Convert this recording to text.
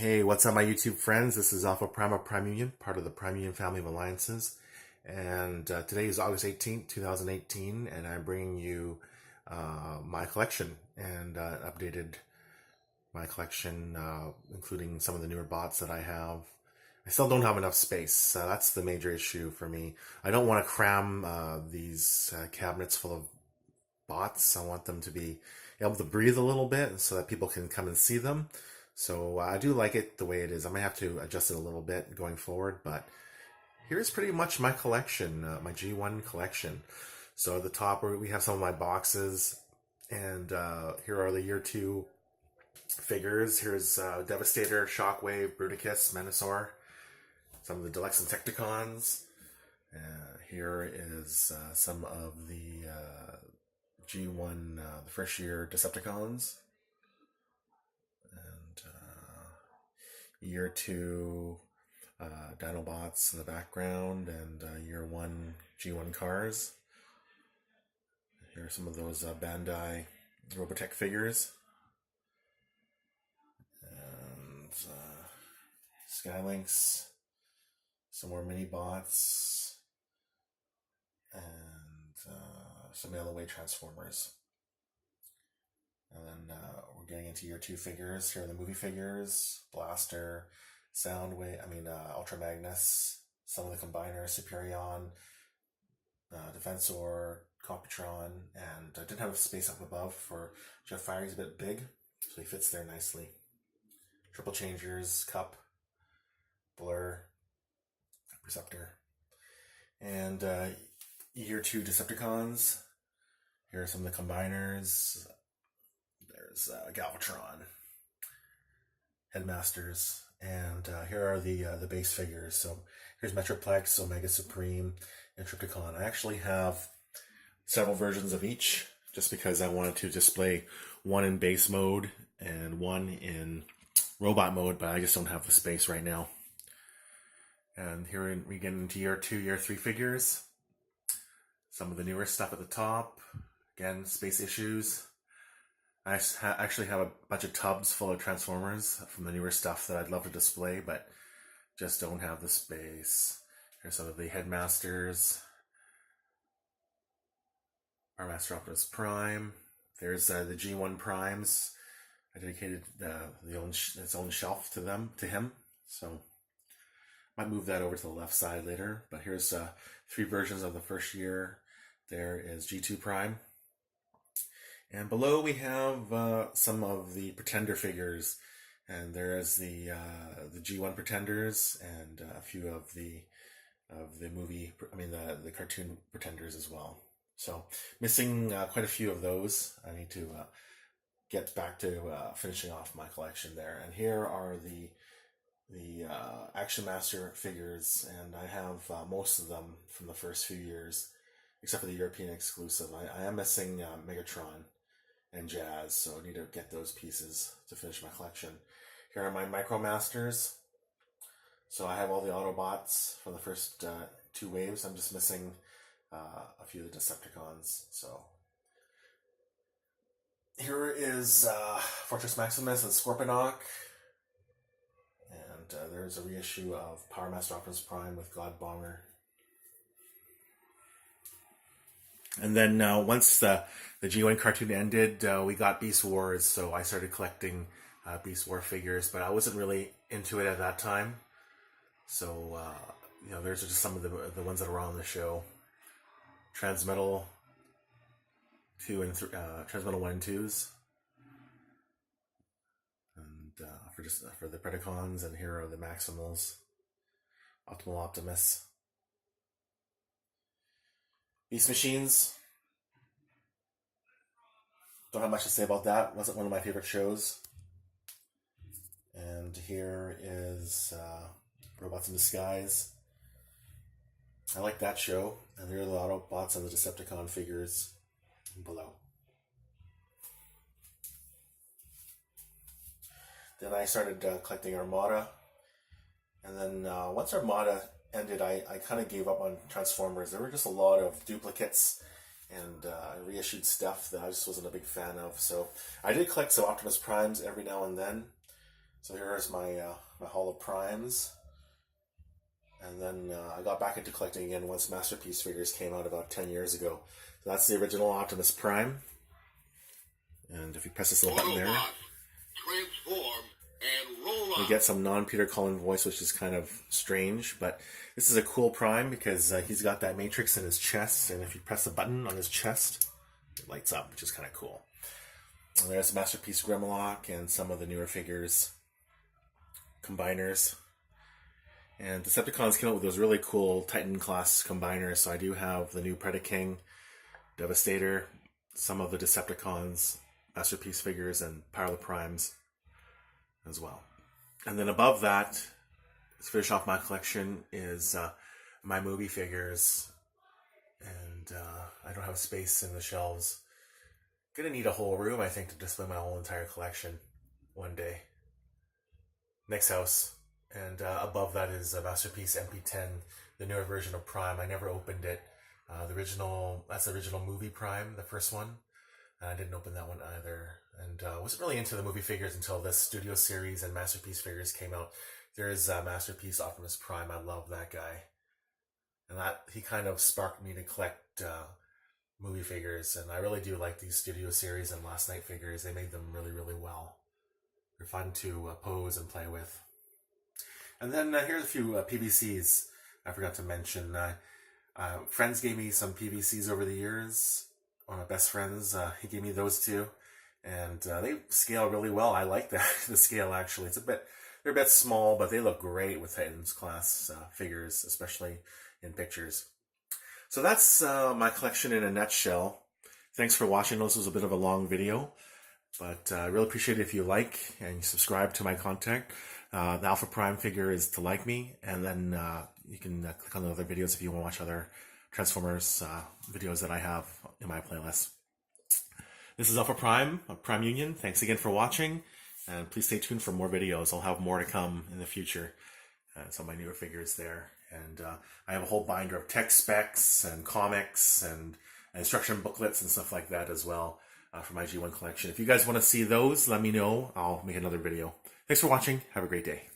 Hey, what's up, my YouTube friends? This is Alpha Prime of Prime Union, part of the Prime Union family of alliances. And today is August 18th, 2018, and I'm bringing you my collection and updated my collection, including some of the newer bots that I have. I still don't have enough space. That's the major issue for me. I don't want to cram these cabinets full of bots. I want them to be able to breathe a little bit so that people can come and see them. So I do like it the way it is. I might have to adjust it a little bit going forward, but here's pretty much my collection, my G1 collection. So at the top we have some of my boxes, and here are the year 2 figures. Here's Devastator, Shockwave, Bruticus, Menasor, some of the Deluxe Insecticons. Here is some of the G1, the first year Decepticons. Year 2 Dinobots in the background, and year 1 G1 cars. Here are some of those Bandai Robotech figures. And Skylinks, some more mini bots, and some LOA Transformers. And then we're getting into year 2 figures. Here are the movie figures: Blaster, Soundwave, Ultra Magnus, some of the combiners: Superion, Defensor, Computron, and I didn't have space up above for Jeff Fire. He's a bit big, so he fits there nicely. Triple Changers, Cup, Blur, Perceptor. And year 2 Decepticons. Here are some of the combiners. There's Galvatron, Headmasters, and here are the base figures. So here's Metroplex, Omega Supreme, and Trypticon. I actually have several versions of each, just because I wanted to display one in base mode and one in robot mode, but I just don't have the space right now. And here we get into year 2, year 3 figures. Some of the newer stuff at the top. Again, space issues. I actually have a bunch of tubs full of Transformers from the newer stuff that I'd love to display, but just don't have the space. Here's some of the Headmasters. Our Master Optimus Prime. There's the G1 Primes. I dedicated its own shelf to him, so might move that over to the left side later. But here's 3 versions of the first year. There is G2 Prime. And below we have some of the Pretender figures, and there is the G1 Pretenders and a few of the the cartoon Pretenders as well. So missing quite a few of those. I need to get back to finishing off my collection there. And here are the Action Master figures, and I have most of them from the first few years, except for the European exclusive. I am missing Megatron and Jazz, so I need to get those pieces to finish my collection. Here are my Micromasters. So I have all the Autobots from the first 2 waves. I'm just missing a few of the Decepticons. So here is Fortress Maximus and Scorponok. And there's a reissue of Power Master Optimus Prime with God Bomber. And then once the G1 cartoon ended, we got Beast Wars, so I started collecting Beast War figures, but I wasn't really into it at that time. So, there's just some of the ones that are on the show. Transmetal 2 and Transmetal 1 and 2s. And for the Predacons, and here are the Maximals. Optimal Optimus. Beast Machines. Don't have much to say about that. Wasn't one of my favorite shows. And here is Robots in Disguise. I like that show. And there are the Autobots and the Decepticon figures below. Then I started collecting Armada. And then once Armada ended, I kind of gave up on Transformers. There were just a lot of duplicates and reissued stuff that I just wasn't a big fan of. So I did collect some Optimus Primes every now and then. So here's my my haul of primes. And then I got back into collecting again once Masterpiece figures came out about 10 years ago. So that's the original Optimus Prime. And if you press this little button there, transform and roll you get some non-Peter Cullen voice, which is kind of strange. But this is a cool Prime because he's got that matrix in his chest. And if you press the button on his chest, it lights up, which is kind of cool. And there's Masterpiece Grimlock and some of the newer figures, combiners. And Decepticons came out with those really cool Titan class combiners. So I do have the new Predaking, Devastator, some of the Decepticons, Masterpiece figures, and Power of the Primes as well. And then above that, to finish off my collection, is my movie figures. And I don't have space in the shelves. Gonna need a whole room, I think, to display my whole entire collection one day. Next house. And above that is a Masterpiece MP10, the newer version of Prime. I never opened it. That's the original movie Prime, the first one. I didn't open that one either. And wasn't really into the movie figures until this Studio Series and Masterpiece figures came out. There's Masterpiece Optimus Prime. I love that guy. And he kind of sparked me to collect movie figures. And I really do like these Studio Series and Last Night figures. They made them really, really well. They're fun to pose and play with. And then here's a few PVCs I forgot to mention. Friends gave me some PVCs over the years. One of my best friends, he gave me those too. And they scale really well. I like the scale, actually. They're a bit small, but they look great with Titans class figures, especially in pictures. So that's my collection in a nutshell. Thanks for watching. This was a bit of a long video, but I really appreciate it if you like and you subscribe to my content. The Alpha Prime figure is to like me, and then you can click on the other videos if you want to watch other Transformers videos that I have in my playlist. This is Alpha Prime of Prime Union. Thanks again for watching, and please stay tuned for more videos. I'll have more to come in the future. Some of my newer figures there. And I have a whole binder of tech specs and comics and instruction booklets and stuff like that as well for my G1 collection. If you guys want to see those, let me know. I'll make another video. Thanks for watching. Have a great day.